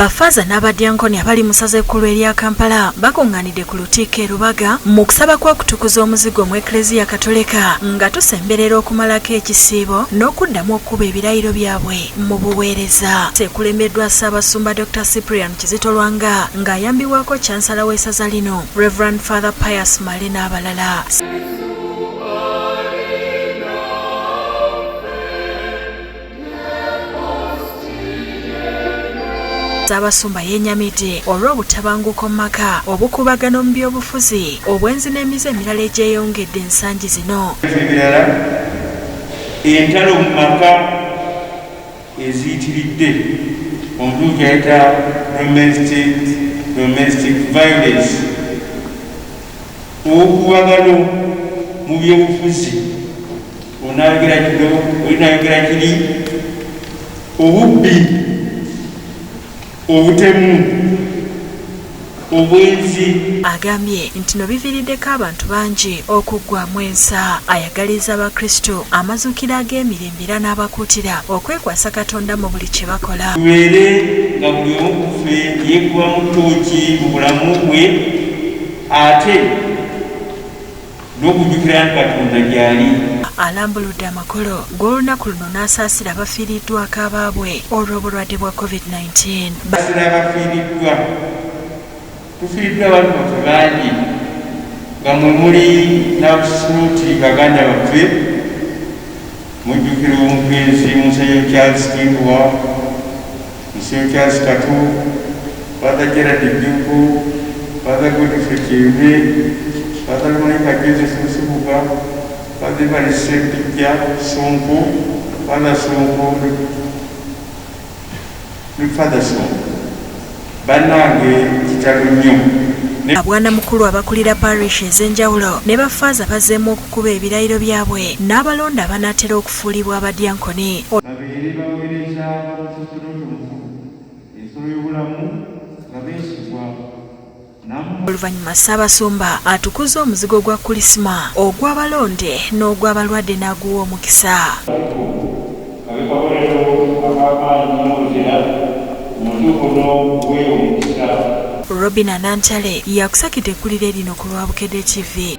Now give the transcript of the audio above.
Bafaaza n'abadyankoni abali mu ssaza ekkulu erya Kampala bakungaanidde ku Lutikko e Lubaga mu kusaba kwa kutukuza omuzigo mu Eklezia Katolika nga tusemberera okumalako ekisiibo n'okuddamu okuba ebirayiro byabwe mu buweereza. Sekulembeddwa Ssaabasumba Dr. Cyprian Kizito Lwanga ng'ayambibwako Chancellor w'essaza lino Reverend Father Pius Male n'abalala. Ssaabasumba yennyamidde olw'obutabanguko mu maka, obukubagano mu byobufuzi, obwenzi n'emize emirala egyeyongedde ensangi zino. Ebirala entalo mu maka eziyitiridde omuntu kyayita domestic violence, obukubagano mu byobufuzi olinayogera kiri, obubbi, obutemu, obwenzi. Agambye nti no biviiriddeko abantu bangi okuggwaamu ensa. Ayagaliza abakristo amazuukiro ag'emirembe era n'abakuutira okwekwasa Katonda mu buli kye bakola. Tubeere nga buli omu ku ffe yeekuba mu ttooki mu bulamu bwe, ate n'okujjukira nti Katonda gy'ali. Alambuludde amakolo g'olunaku luno n'asaasira abafiiriddwako abaabwe olw'obulwadde bwa COVID-19. Basaasira abafiiriddwa, tufiiriddwa abantu baffe bangi nga mwe muli n'abasuuti baganda baffe, mujjukira omugenzi Musenyo Charles Kindwa, Musenyo Charles Katu, Father Gerard Jjuku, Father Godfrey Kive, Father Monica Joseph Musubuga, Father Evariste Kijja Sonko, Father Sonko ne Father Sonko. Bannange kitalo nnyo. Abwana mukulu abakulira parish ez'enjawulo ne bafaaza bazzeemu okukuba ebirayiro byabwe n'abalonda abanaatera okufuulibwa abadyankoni. Babeere baweereza omusasiro omufu ensolo y'obulamu nga beesigwa. Oluvannyuma Ssaabasumba atukuza omuzigo gwa kulisima ogw'abalonde n'ogw'abalwadde n'aguwa omukisa. Robina Nantale yakusakidde ekkuliro erino ku Lwabukedde TV.